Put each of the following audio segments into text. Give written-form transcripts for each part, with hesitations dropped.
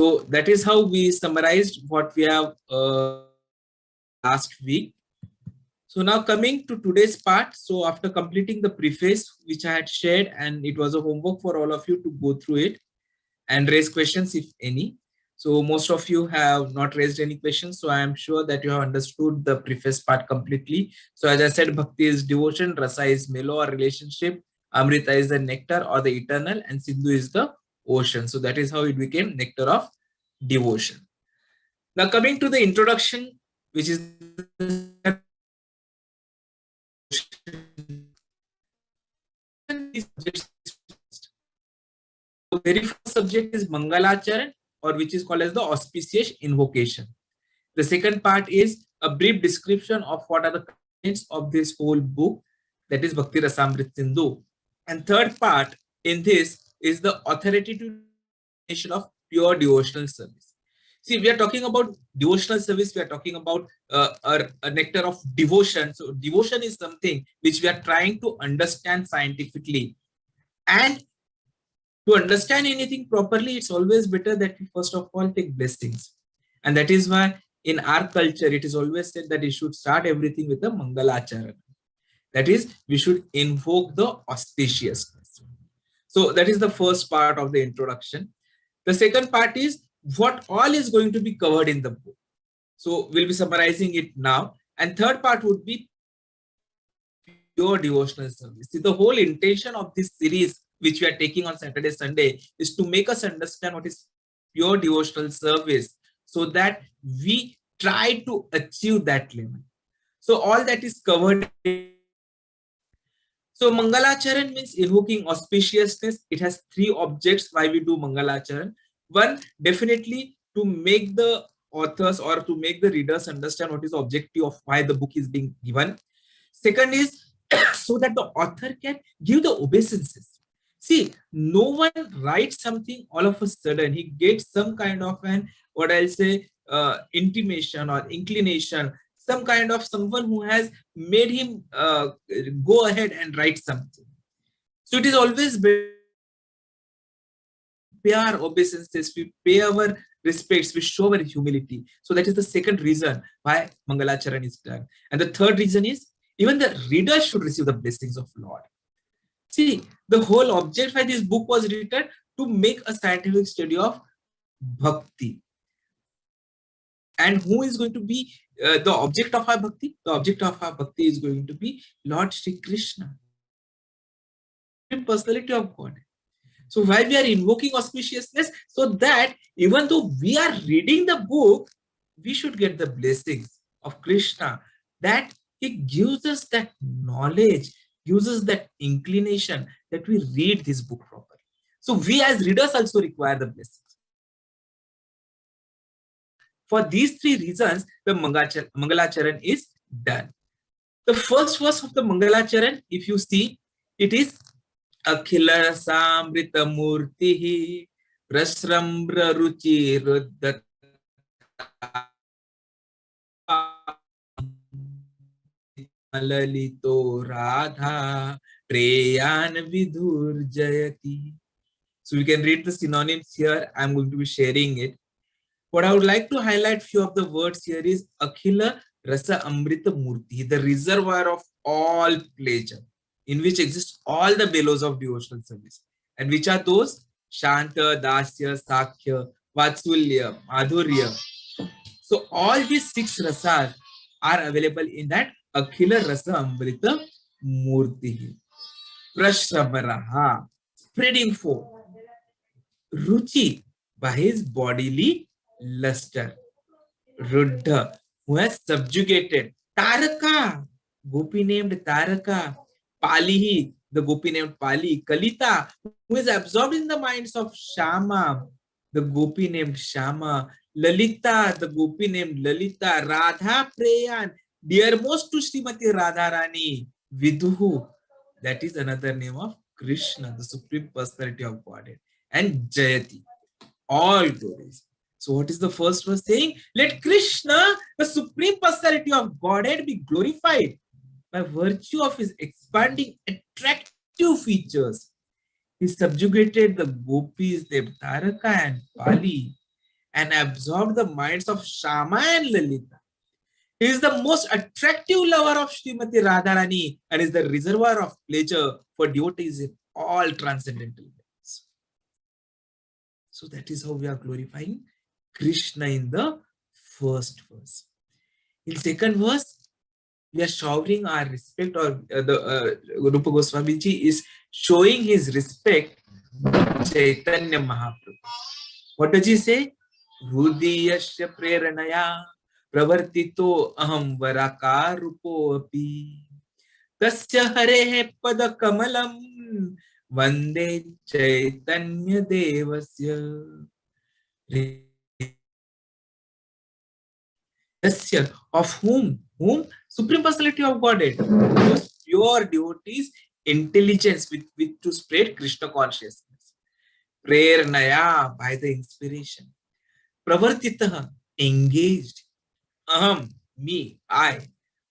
So that is how we summarized what we have last week. So now coming to today's part. So after completing the preface which I had shared, and it was a homework for all of you to go through it and raise questions if any. So most of you have not raised any questions. So I am sure that you have understood the preface part completely. So as I said, Bhakti is devotion, Rasa is mellow or relationship, Amrita is the nectar or the eternal, and Sindhu is the ocean. So that is how it became nectar of devotion. Now coming to the introduction, which is the very first subject is Mangalacharana, or which is called as the Auspicious Invocation. The second part is a brief description of what are the contents of this whole book, that is Bhakti Rasamrit Sindhu. And third part in this is the authoritative of pure devotional service. See, we are talking about devotional service, we are talking about a nectar of devotion. So devotion is something which we are trying to understand scientifically. And to understand anything properly, it's always better that we first of all take blessings. And that is why in our culture, it is always said that you should start everything with the Mangalacharana. That is, we should invoke the auspiciousness. So that is the first part of the introduction. The second part is what all is going to be covered in the book. So we'll be summarizing it now. And third part would be pure devotional service. See, the whole intention of this series, which we are taking on Saturday, Sunday, is to make us understand what is pure devotional service, so that we try to achieve that level. So all that is covered. So Mangalacharan means invoking auspiciousness. It has three objects why we do Mangalacharan. One, definitely to make the authors or to make the readers understand what is the objective of why the book is being given. Second is so that the author can give the obeisances. See, no one writes something all of a sudden. He gets some kind of an, what I'll say, intimation or inclination, some kind of someone who has made him go ahead and write something. So it is always better pay our obeisances, we pay our respects, we show our humility. So that is the second reason why Mangalacharan is done. And the third reason is even the reader should receive the blessings of Lord. See, the whole object why this book was written to make a scientific study of Bhakti. And who is going to be the object of our Bhakti? The object of our Bhakti is going to be Lord Shri Krishna, personality of God. So why we are invoking auspiciousness? So that even though we are reading the book, we should get the blessings of Krishna, that he gives us that knowledge, gives us that inclination that we read this book properly. So we as readers also require the blessings. For these three reasons, the Mangalacharan is done. The first verse of the Mangalacharan, if you see, it is Akhila Samrita Murti Prasrambra Ruchi Ruddhat Lalito Radha Preyan Vidhur Jayati. So we can read the synonyms here. I'm going to be sharing it. What I would like to highlight few of the words here is Akhila Rasa Amrita Murti, the reservoir of all pleasure, in which exist all the bellows of devotional service. And which are those? Shanta, Dasya, Sakhya, Vatsulya, Madhurya. So all these six rasas are available in that Akhila Rasa Amrita Murti. Prashabaraha, spreading forth. Ruchi, by his bodily luster. Ruddha, who has subjugated. Taraka, Gopi named Taraka. Palihi, the Gopi named Pali. Kalita, who is absorbed in the minds of Shama, the Gopi named Shama. Lalita, the Gopi named Lalita. Radha Preyan, dearmost to Srimati Radharani. Vidhu, that is another name of Krishna, the Supreme Personality of Godhead. And Jayati, all glories. So what is the first verse saying? Let Krishna, the Supreme Personality of Godhead, be glorified by virtue of his expanding attractive features. He subjugated the gopis, named Taraka and Pali. and absorbed the minds of Shama and Lalita. He is the most attractive lover of Srimati Radharani and is the reservoir of pleasure for devotees in all transcendental ways. So that is how we are glorifying Krishna in the first verse. In second verse, we are showering our respect, or Rupa Goswami Ji is showing his respect to Chaitanya Mahaprabhu. What does he say? Hrudiyasya preranaya pravartito aham varakarupo api tasya harehe pada kamalam vande Chaitanya devasya. Of whom? Supreme Personality of Godhead. Those pure devotees, intelligence with which to spread Krishna consciousness. Prernaya, by the inspiration. Pravartitaha, engaged. Aham, me, I.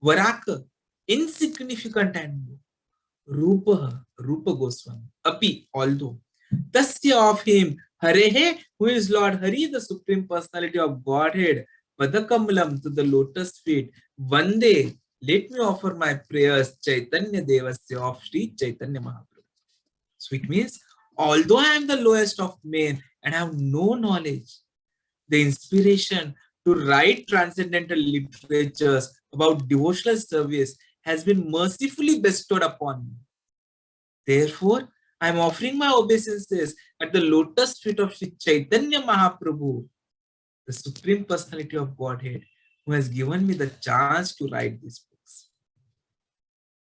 Varaka, insignificant and low. Rupa, Rupa Goswami. Api, although. Tasya, of him. Harehe, who is Lord Hari, the Supreme Personality of Godhead. Padakamalam, to the lotus feet. Vande, let me offer my prayers. Chaitanya Devasya, of Sri Chaitanya Mahaprabhu. So it means, although I am the lowest of men and have no knowledge, the inspiration to write transcendental literatures about devotional service has been mercifully bestowed upon me. Therefore, I am offering my obeisances at the lotus feet of Sri Chaitanya Mahaprabhu, the Supreme Personality of Godhead, who has given me the chance to write these books.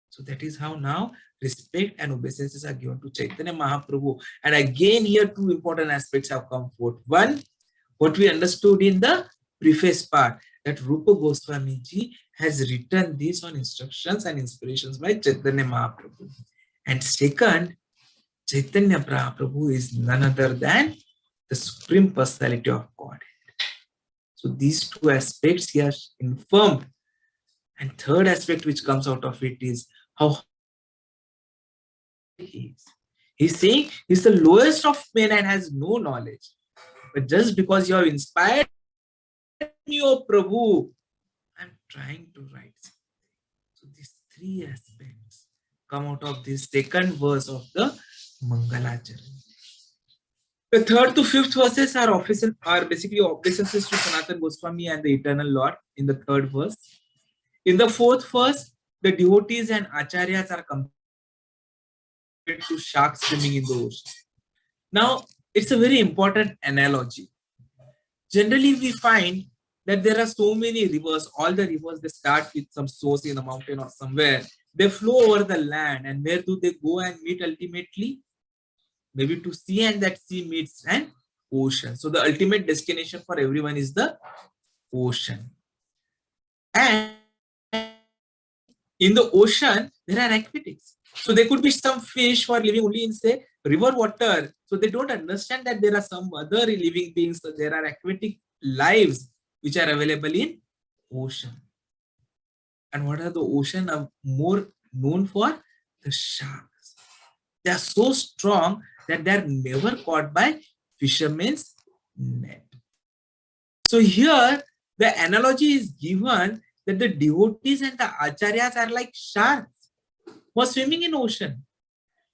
So that is how now respect and obeisances are given to Chaitanya Mahaprabhu. And again, here two important aspects have come forth. One, what we understood in the preface part, that Rupa Goswami Ji has written these on instructions and inspirations by Chaitanya Mahaprabhu. And second, Chaitanya Mahaprabhu is none other than the Supreme Personality of Godhead. So these two aspects he has informed. And third aspect which comes out of it is how he is. He's saying he's the lowest of men and has no knowledge. But just because you have inspired me, O Prabhu, I'm trying to write something. So these three aspects come out of this second verse of the Mangalacharana. The third to fifth verses are basically obeisances to Sanatana Goswami and the Eternal Lord in the third verse. In the fourth verse, the devotees and acharyas are compared to sharks swimming in the ocean. Now, it's a very important analogy. Generally, we find that there are so many rivers. All the rivers, they start with some source in a mountain or somewhere. They flow over the land. And where do they go and meet ultimately? Maybe to sea, and that sea meets an ocean. So the ultimate destination for everyone is the ocean. And in the ocean, there are aquatics. So there could be some fish who are living only in, say, river water. So they don't understand that there are some other living beings. So there are aquatic lives which are available in ocean. And what are the ocean are more known for? The sharks. They are so strong that they are never caught by fishermen's net. So here the analogy is given that the devotees and the acharyas are like sharks who are swimming in ocean.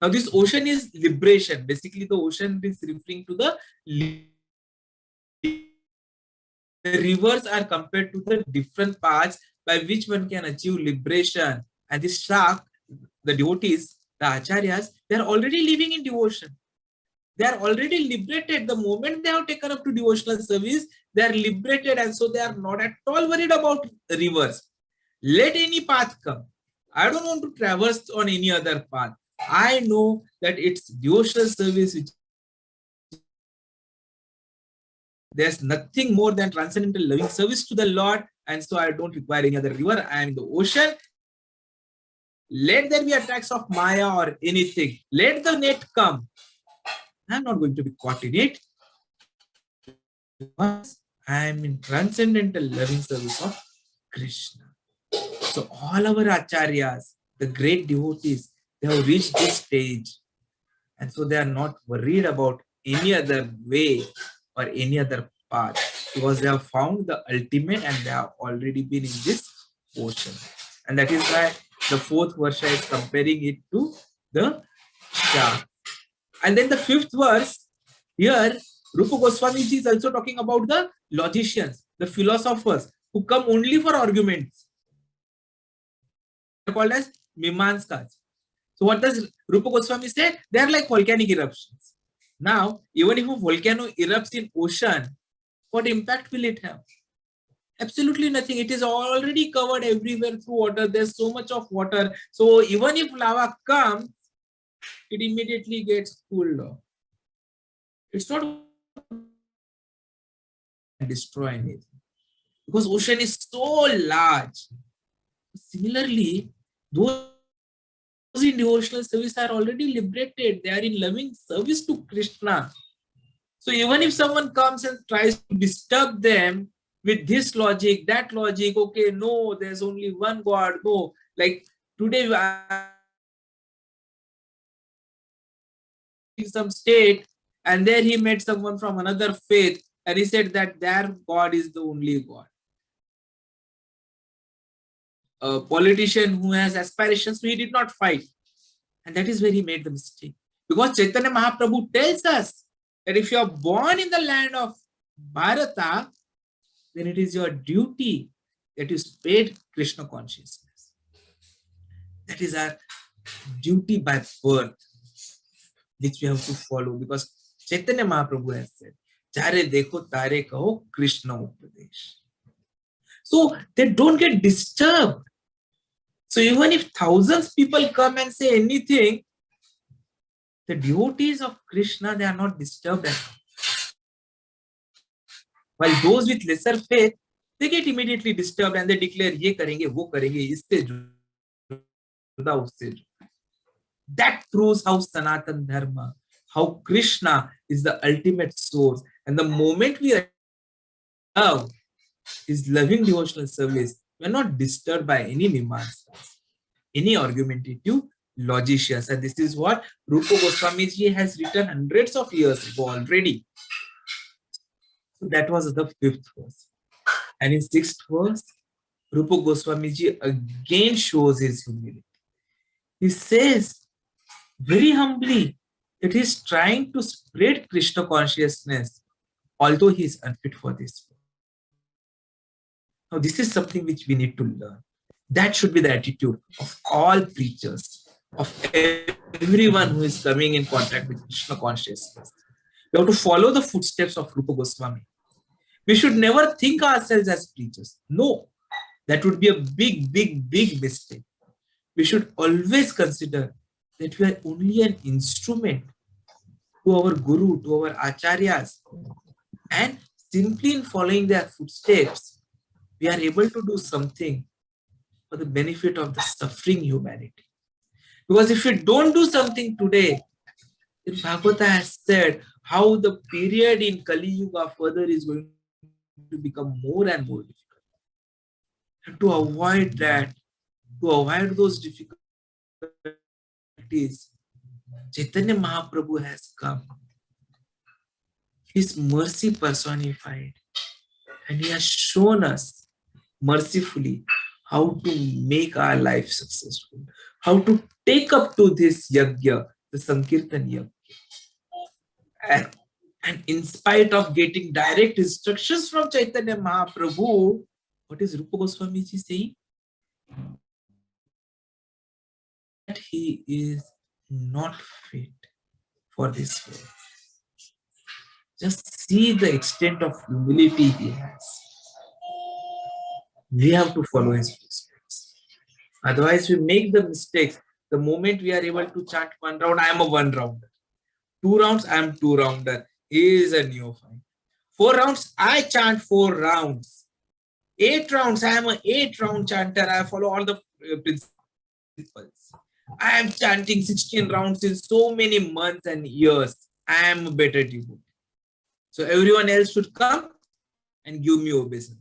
Now this ocean is liberation. Basically the ocean is referring to the rivers are compared to the different paths by which one can achieve liberation. And this shark, the devotees, the acharyas, they are already living in devotion. They are already liberated. The moment they have taken up to devotional service, they are liberated, and so they are not at all worried about rivers. Let any path come. I don't want to traverse on any other path. I know that it's devotional service which there's nothing more than transcendental loving service to the Lord, and so I don't require any other river. I am in the ocean. Let there be attacks of Maya or anything. Let the net come. I'm not going to be caught in it. I am in transcendental loving service of Krishna. So all our acharyas, the great devotees, they have reached this stage. And so they are not worried about any other way or any other path, because they have found the ultimate and they have already been in this ocean. And that is why the fourth verse is comparing it to the star. And then the fifth verse, here Rupa Goswami ji is also talking about the logicians, the philosophers who come only for arguments. They're called as Mimanskas. So what does Rupa Goswami say? They are like volcanic eruptions. Now, even if a volcano erupts in ocean, what impact will it have? Absolutely nothing. It is already covered everywhere through water. There's so much of water. So even if lava comes, it immediately gets cooled off. It's not destroy anything because ocean is so large. Similarly, those in devotional service are already liberated. They are in loving service to Krishna. So even if someone comes and tries to disturb them with this logic, that logic, okay, no, there's only one God, no. Like today, in some state, and there he met someone from another faith, and he said that their God is the only God. A politician who has aspirations, so he did not fight. And that is where he made the mistake. Because Chaitanya Mahaprabhu tells us that if you are born in the land of Bharata, then it is your duty that you spread Krishna consciousness. That is our duty by birth, which we have to follow. Because Chaitanya Mahaprabhu has said, Jare dekho tare kaho Krishna Upadesh. So they don't get disturbed. So even if thousands of people come and say anything, the devotees of Krishna, they are not disturbed at all. While those with lesser faith, they get immediately disturbed and they declare, ye karenge, wo karenge, isse juda, usse juda. That proves how Sanatan Dharma, how Krishna is the ultimate source. And the moment we love his loving devotional service, we are not disturbed by any Mimanskas, any argumentative logicians. And this is what Rupa Goswami ji has written hundreds of years ago already. So that was the fifth verse. And in sixth verse, Rupa Goswami ji again shows his humility. He says very humbly that he is trying to spread Krishna consciousness, although he is unfit for this. Now, this is something which we need to learn. That should be the attitude of all preachers, of everyone who is coming in contact with Krishna consciousness. We have to follow the footsteps of Rupa Goswami. We should never think ourselves as preachers. No, that would be a big mistake. We should always consider that we are only an instrument to our Guru, to our Acharyas. And simply in following their footsteps, we are able to do something for the benefit of the suffering humanity. Because if we don't do something today, then Bhagavata has said how the period in Kali Yuga further is going to become more and more difficult. And to avoid that, to avoid those difficulties, Chaitanya Mahaprabhu has come. His mercy personified. And he has shown us mercifully how to make our life successful, how to take up to this yajna, the Sankirtan yajna. And in spite of getting direct instructions from Chaitanya Mahaprabhu, what is Rupa Goswami ji saying? That he is not fit for this world. Just see the extent of humility he has. We have to follow his footsteps. Otherwise, we make the mistakes. The moment we are able to chant one round, I am a one rounder. 2 rounds, I am 2 rounder. He is a neophyte. 4 rounds, I chant 4 rounds. 8 rounds, I am an 8 round chanter. I follow all the principles. I am chanting 16 rounds in so many months and years. I am a better devotee. So everyone else should come and give me obeisances.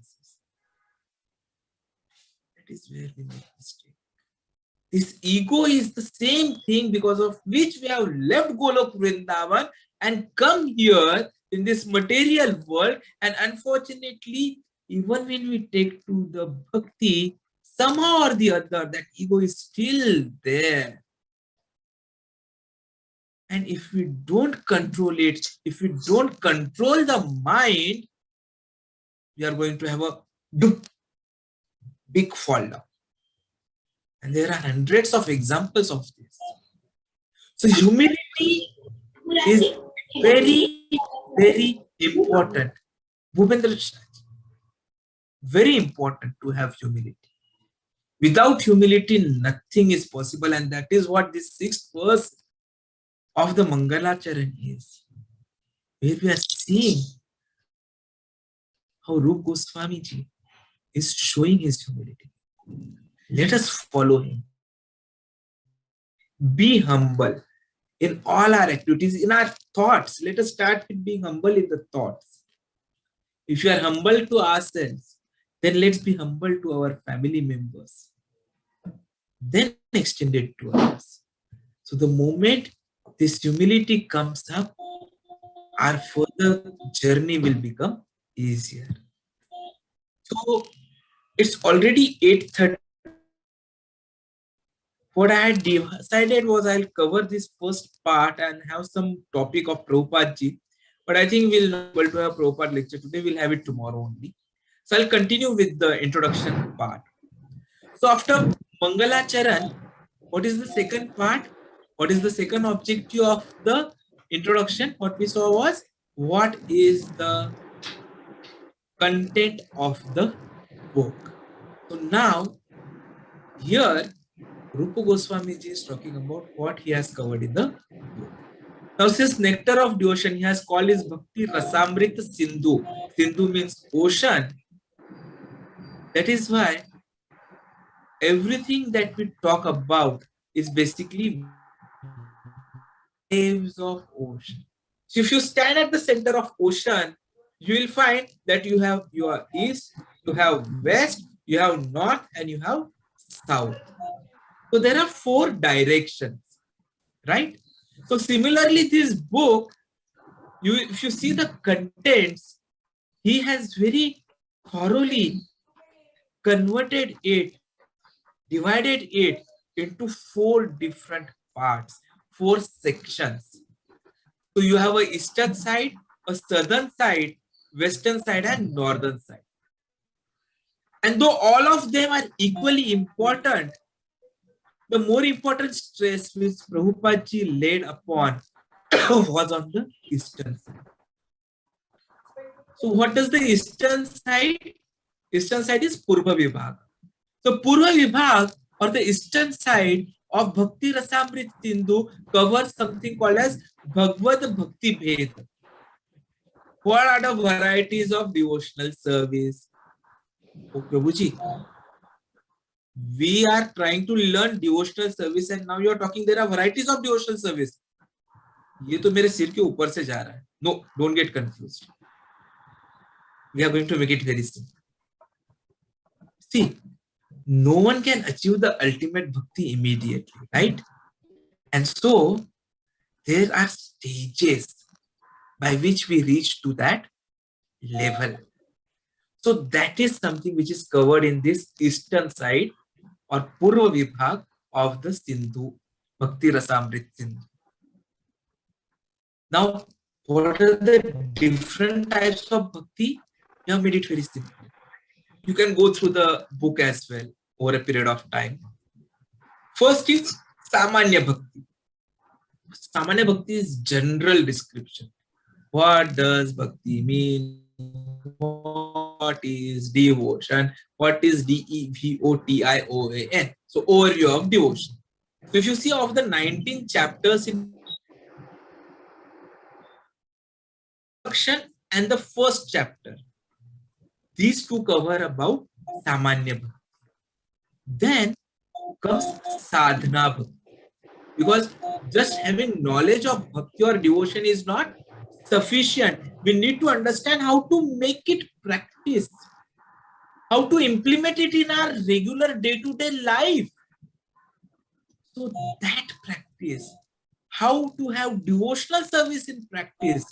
That is where we make mistake. This ego is the same thing because of which we have left Golok Vrindavan and come here in this material world, and unfortunately, even when we take to the bhakti, somehow or the other, that ego is still there. And if we don't control it, if we don't control the mind, we are going to have a big fall down. And there are hundreds of examples of this. So humility is very, very important. Bhupendra Shah, very important to have humility. Without humility, nothing is possible. And that is what this sixth verse of the Mangalacharana is, where we are seeing how Rup Goswami ji is showing his humility. Let us follow him. Be humble in all our activities, in our thoughts. Let us start with being humble in the thoughts. If you are humble to ourselves, then let's be humble to our family members. Then extend it to others. So the moment this humility comes up, our further journey will become easier. So it's already 8:30. What I had decided was I'll cover this first part and have some topic of Prabhupada ji. But I think we'll not be able to have Prabhupada lecture today. We'll have it tomorrow only. So I'll continue with the introduction part. So after Mangalacharan, what is the second part? What is the second objective of the introduction? What we saw was, what is the content of the book? So now, here, Rupa Goswami ji is talking about what he has covered in the book. Now, since Nectar of Devotion, he has called his Bhakti Rasamrita Sindhu. Sindhu means ocean. That is why everything that we talk about is basically waves of ocean. So if you stand at the center of ocean, you will find that you have your east, you have west, you have north, and you have south. So there are four directions, right? So similarly, this book, if you see the contents, he has very thoroughly converted it, divided it into four different parts, four sections. So you have a eastern side, a southern side, western side, and northern side. And though all of them are equally important, the more important stress which Prabhupada ji laid upon was on the eastern side. So what does the eastern side? Eastern side is Purva Vibhag. So Purva Vibhag, or the eastern side of Bhakti Rasamrit Sindhu, covers something called as Bhagavad Bhakti Bhed. What are the varieties of devotional service? Oh Prabhuji, we are trying to learn devotional service and now you are talking there are varieties of devotional service. ये तो मेरे सिर के ऊपर से जा रहा है. No, don't get confused. We are going to make it very simple. See, no one can achieve the ultimate bhakti immediately, right? And so there are stages by which we reach to that level. So that is something which is covered in this eastern side or Purva Vibhag of the Sindhu, Bhakti Rasamrit Sindhu. Now, what are the different types of bhakti? You have made it very simple. You can go through the book as well over a period of time. First is Samanya Bhakti. Samanya Bhakti is general description. What does bhakti mean? What is devotion? What is Devotion? So overview of devotion. So if you see of the 19 chapters in introduction and the first chapter, these two cover about Samanya Bhakti. Then comes Sadhana Bhakti. Because just having knowledge of bhakti or devotion is not sufficient. We need to understand how to make it practice, how to implement it in our regular day-to-day life. So that practice, how to have devotional service in practice,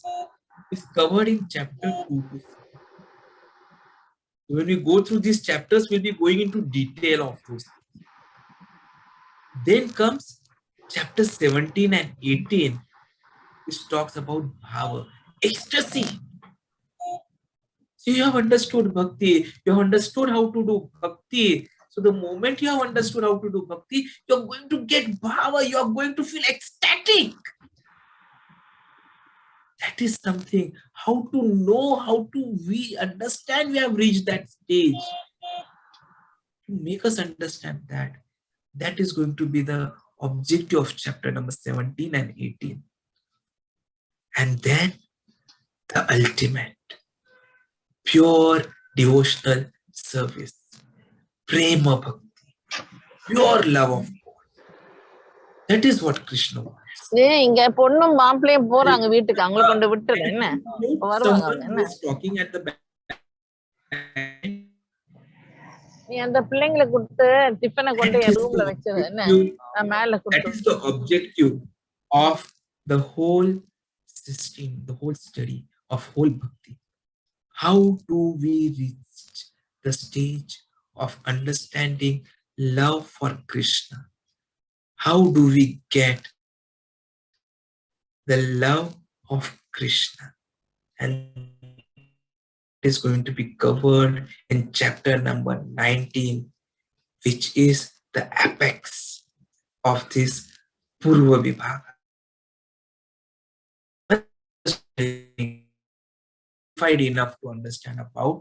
is covered in chapter 2 to 6. When we go through these chapters, we'll be going into detail of those. Then comes chapter 17 and 18, which talks about bhava, ecstasy. So you have understood bhakti, you have understood how to do bhakti. So the moment you have understood how to do bhakti, you're going to get bhava, you are going to feel ecstatic. That is something, how to know, how to we understand we have reached that stage. To make us understand that, that is going to be the objective of chapter number 17 and 18. And then the ultimate, pure devotional service, prema bhakti, pure love of God. That is what Krishna wants. இங்க பொண்ணும் மாப்பிள்ளையும் போறாங்க வீட்டுக்கு, அவங்கள கொண்டு விட்டுரு. என்ன வருவாங்க அவங்க? என்ன talking at the back. நீ அந்த பிள்ளைங்களை கொடுத்து டிஃபனை கொண்டு என் ரூம்ல வச்சது. என்ன நான் மேல That is the objective of the whole system, the whole study of whole bhakti. How do we reach the stage of understanding love for Krishna? How do we get the love of Krishna? And it is going to be covered in chapter number 19, which is the apex of this Purva Vibhaga. Enough to understand about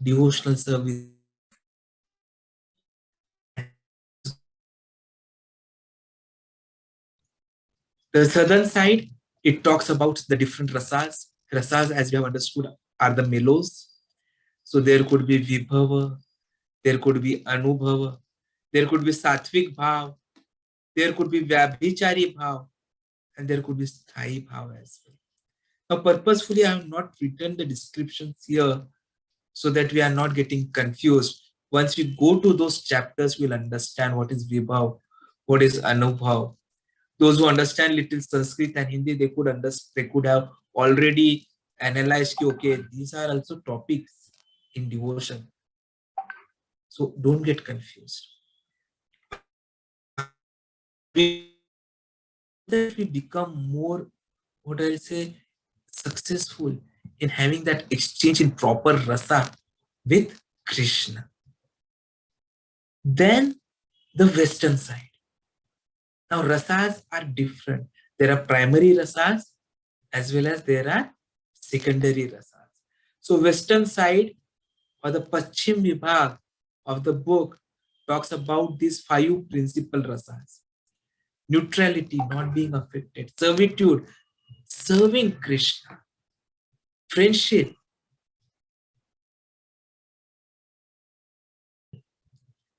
devotional service. The southern side, it talks about the different rasas. Rasas, as we have understood, are the mellows. So there could be vibhava, there could be anubhava, there could be sattvic bhav, there could be vyabhichari bhav, and there could be sthayi bhav as well. Now, purposefully, I have not written the descriptions here so that we are not getting confused. Once we go to those chapters, we'll understand what is vibhav, what is anubhav. Those who understand little Sanskrit and Hindi, they could have already analyzed, okay, these are also topics in devotion. So don't get confused. That we become more, what I'll say, successful in having that exchange in proper rasa with Krishna. Then the western side. Now rasas are different. There are primary rasas as well as there are secondary rasas. So western side, or the Paschim Vibhag of the book, talks about these 5 principal rasas. Neutrality, not being affected. Servitude, serving Krishna. Friendship.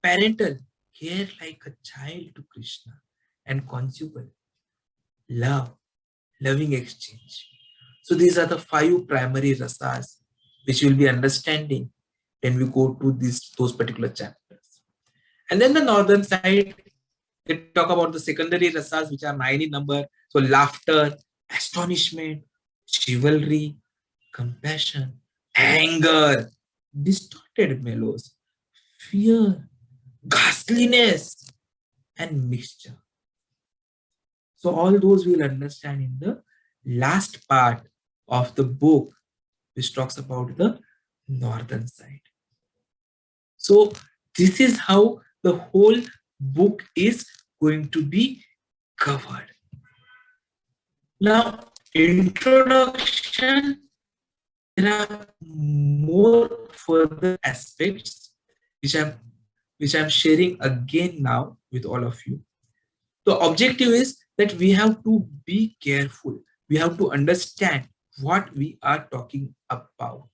Parental, care like a child to Krishna. And conjugal, love, loving exchange. So these are the 5 primary rasas which we'll be understanding when we go to those particular chapters. And then the northern side, they talk about the secondary rasas, which are 9 in number. So laughter, astonishment, chivalry, compassion, anger, distorted mellows, fear, ghastliness, and mixture. So all those we'll understand in the last part of the book, which talks about the northern side. So this is how the whole book is going to be covered. Now, introduction, there are more further aspects which I'm sharing again now with all of you. The objective is that we have to be careful. We have to understand what we are talking about.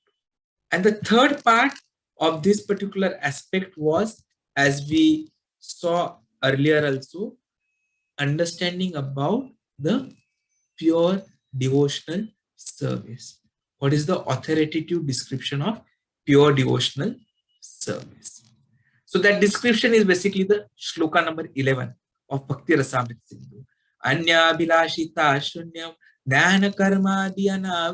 And the third part of this particular aspect was, as we saw earlier also, understanding about the pure devotional service. What is the authoritative description of pure devotional service? So that description is basically the shloka number 11 of Bhakti Rasamrit Sindhu. Anya Bilashita Shunyam Jnana karma dhyana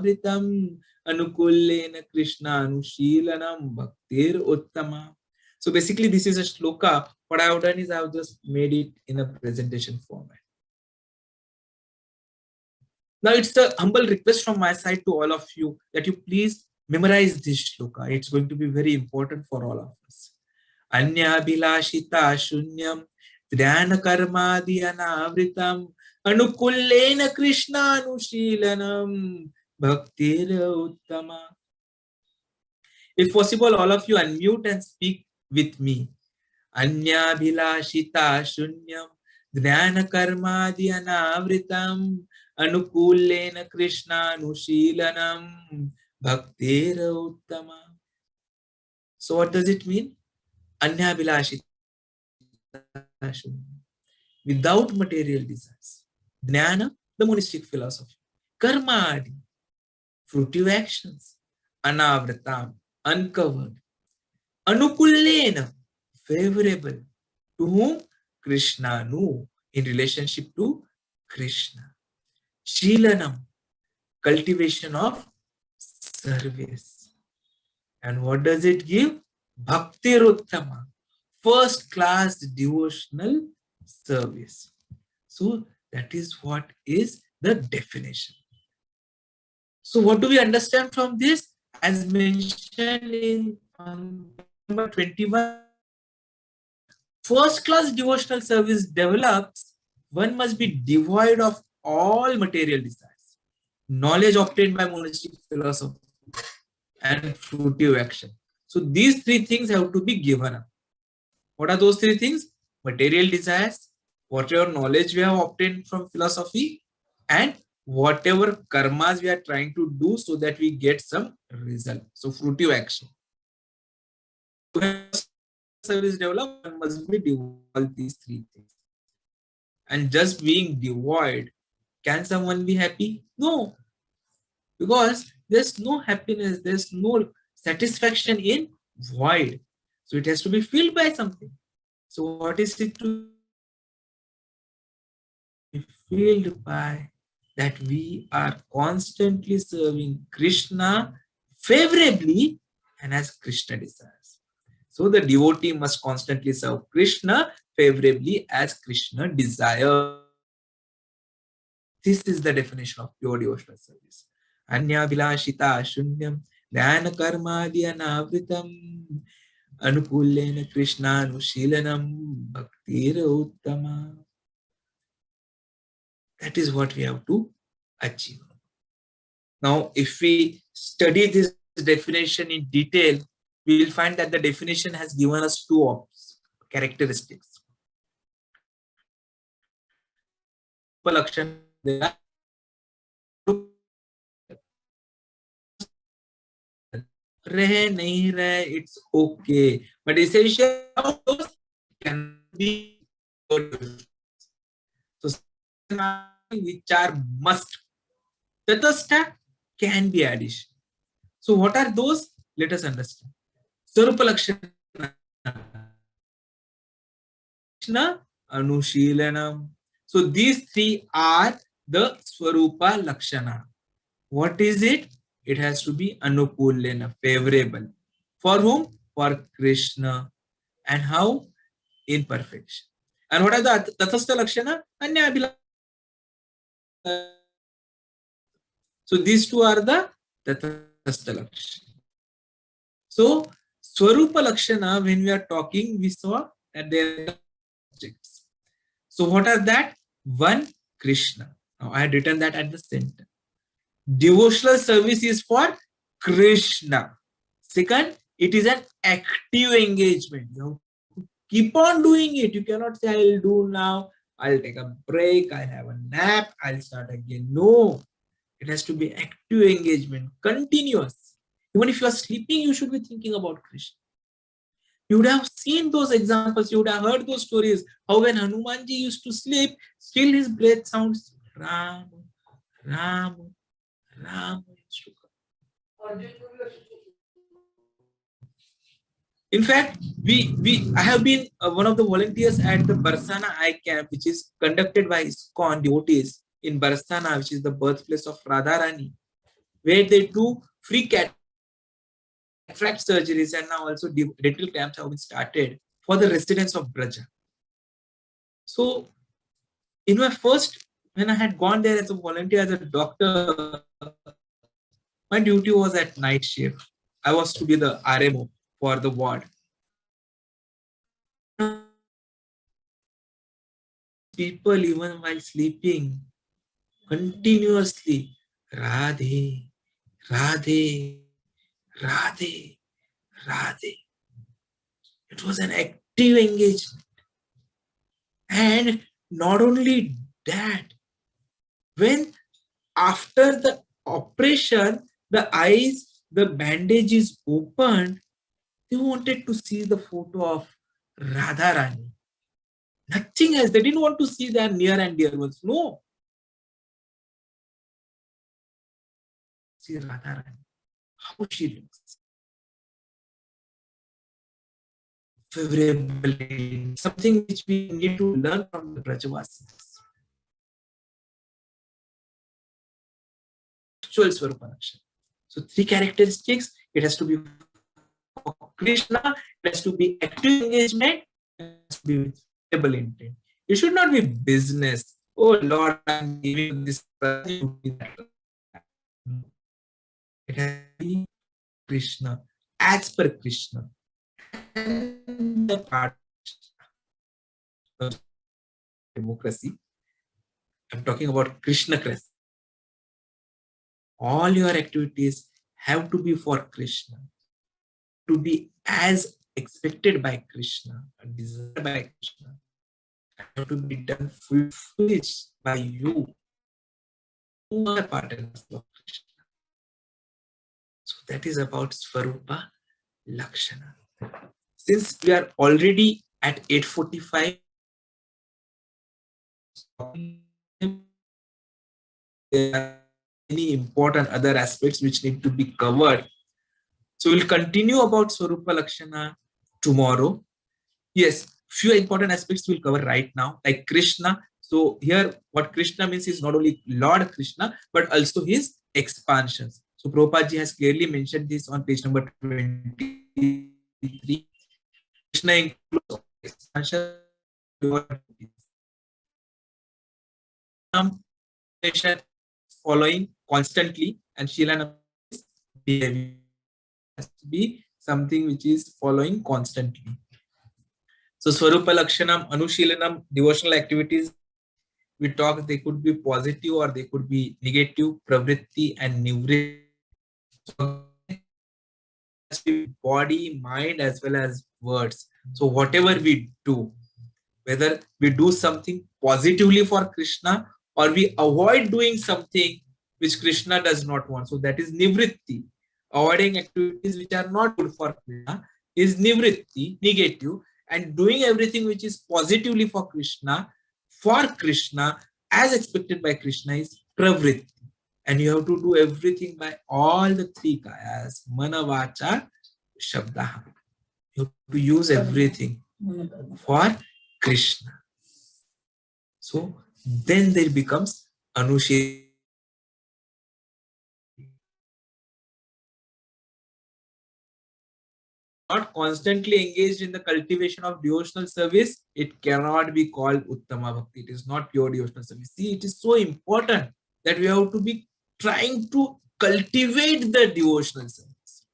anukullena Krishna anushilanam bhaktir uttama. So basically this is a shloka. What I have done is I have just made it in a presentation format. Now it's a humble request from my side to all of you that you please memorize this shloka. It's going to be very important for all of us. Anya bilashita shunyam dhyana karmadi anavritam anukullena Krishna anushilanam bhaktir uttama. If possible, all of you unmute and speak with me. Anya bilashita shunyam dhyana karmadi anavritam anukullena Krishna anushilanam bhaktir uttama. So what does it mean? Anya bilashita shunyam, without material desires. Jnana, the monistic philosophy. Karma, fruitive actions. Anavratam, uncovered. Anukullena, favorable. To whom? Krishna, no, in relationship to Krishna. Shilanam, cultivation of service. And what does it give? Bhakti Uttama, first class devotional service. So that is what is the definition. So what do we understand from this? As mentioned in number 21, first class devotional service develops, one must be devoid of all material desires, knowledge obtained by monastic philosophy, and fruitive action. So these three things have to be given up. What are those three things? Material desires, whatever knowledge we have obtained from philosophy, and whatever karmas we are trying to do so that we get some result. So fruitive action. Service development must be devoid these three things. And just being devoid, can someone be happy? No. Because there's no happiness, there's no satisfaction in void. So it has to be filled by something. So what is it to be filled by? That we are constantly serving Krishna favorably and as Krishna desires. So the devotee must constantly serve Krishna favorably as Krishna desires. This is the definition of pure devotional service. Anya bilashita shunyam dhyana karma anavritam anukullena Krishna anushilanam bhaktir uttama. That is what we have to achieve. Now, if we study this definition in detail, we will find that the definition has given us two characteristics. It's okay, but essentially can be so which are must. Tatastha can be addition. So what are those? Let us understand. Swarupa Lakshana, Anushilanam. So these three are the Swarupa Lakshana. What is it? It has to be Anukulena, favorable. For whom? For Krishna. And how? In perfection. And what are the Tathastha Lakshana? Anya Abhilashita. So these two are the Tathastha Lakshana. So Swarupa Lakshana, when we are talking, we saw that there are objects. So what are that? One, Krishna. Now I had written that at the center. Devotional service is for Krishna. Second, it is an active engagement. You have to keep on doing it. You cannot say, I'll do now, I'll take a break, I'll have a nap, I'll start again. No, it has to be active engagement, continuous. Even if you are sleeping, you should be thinking about Krishna. You would have seen those examples, you would have heard those stories, how when Hanumanji used to sleep, still his breath sounds Ram, Ram, Ram. In fact, I have been one of the volunteers at the Barsana Eye Camp, which is conducted by ISKCON devotees in Barstana, which is the birthplace of Radharani, where they do free cataract surgeries, and now also dental camps have been started for the residents of Braja. So in my first, when I had gone there as a volunteer, as a doctor, my duty was at night shift. I was to be the RMO for the ward. People, even while sleeping, continuously, Radhe, Radhe, Radhe, Radhe. It was an active engagement. And not only that, when after the operation, the eyes, the bandage is opened, they wanted to see the photo of Radharani. Nothing else. They didn't want to see their near and dear ones. No. See Radharani. How she looks. Favorable. Something which we need to learn from the Brajavasis. Actual Swarupa Lakshana. So 3 characteristics. It has to be for Krishna, it has to be active engagement, it has to be with stable intent. It should not be business. Oh Lord, I'm giving this. It has to be Krishna, as per Krishna. And the part of democracy, I'm talking about Krishnacracy. All your activities have to be for Krishna, to be as expected by Krishna, desired by Krishna, have to be done fully by you, who are partners of Krishna. So that is about Swarupa Lakshana. Since we are already at 8:45, there are many important other aspects which need to be covered. So we'll continue about Swarupa Lakshana tomorrow. Yes, few important aspects we'll cover right now, like Krishna. So here, what Krishna means is not only Lord Krishna, but also his expansions. So Prabhupada ji has clearly mentioned this on page number 23. Krishna includes expansion, following constantly, and Shilana behavior has to be something which is following constantly. So Swarupa Lakshanam, Anushilanam, devotional activities, we talk, they could be positive or they could be negative, pravritti and nivritti. Body, mind, as well as words. So whatever we do, whether we do something positively for Krishna or we avoid doing something which Krishna does not want. So that is nivritti. Avoiding activities which are not good for Krishna is nivritti, negative, and doing everything which is positively for Krishna, as expected by Krishna, is pravritti. And you have to do everything by all the 3 kayas, mana, vacha, shabda. You have to use everything for Krishna. So then there becomes Anushila. Not constantly engaged in the cultivation of devotional service, it cannot be called Uttama Bhakti. It is not pure devotional service. See, it is so important that we have to be trying to cultivate the devotional service.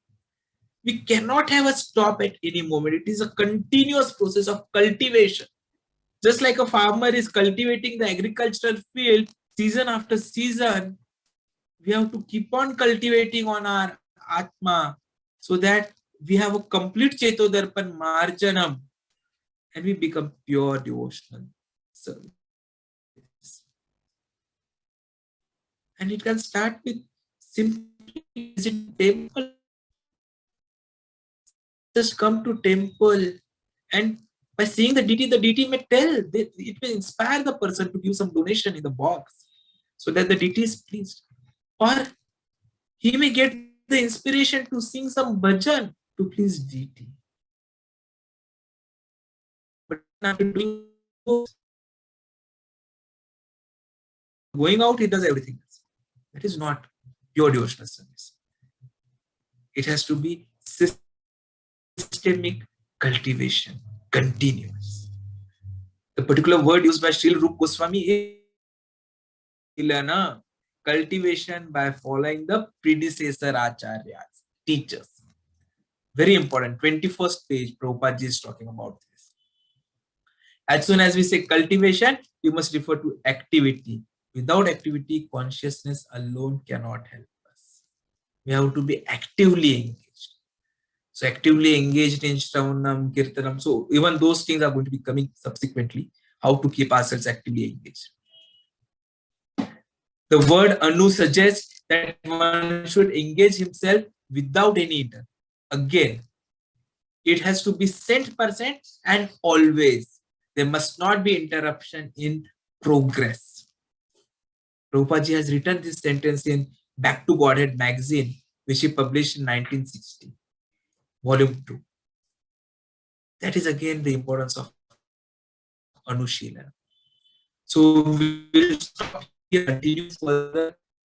We cannot have a stop at any moment. It is a continuous process of cultivation. Just like a farmer is cultivating the agricultural field season after season, we have to keep on cultivating on our Atma so that we have a complete Chetodarpan Marjanam and we become pure devotional service. And it can start with simply visit temple. Just come to temple and by seeing the deity may tell, it will inspire the person to give some donation in the box so that the deity is pleased. Or he may get the inspiration to sing some bhajan to please deity. But after doing going out, he does everything else. That is not pure devotional service. It has to be systemic cultivation, continuous. The particular word used by Srila Rupa Goswami is cultivation by following the predecessor acharyas, teachers. Very important. 21st page, Prabhupada is talking about this. As soon as we say cultivation, we must refer to activity. Without activity, consciousness alone cannot help us. We have to be actively engaged. So actively engaged in Shravanam, Kirtanam. So even those things are going to be coming subsequently. How to keep ourselves actively engaged. The word Anu suggests that one should engage himself without any intent. Again, it has to be 100% and always. There must not be interruption in progress. Prabhupada ji has written this sentence in Back to Godhead magazine, which he published in 1960, volume 2. That is again the importance of Anushila. So we will stop here, continue further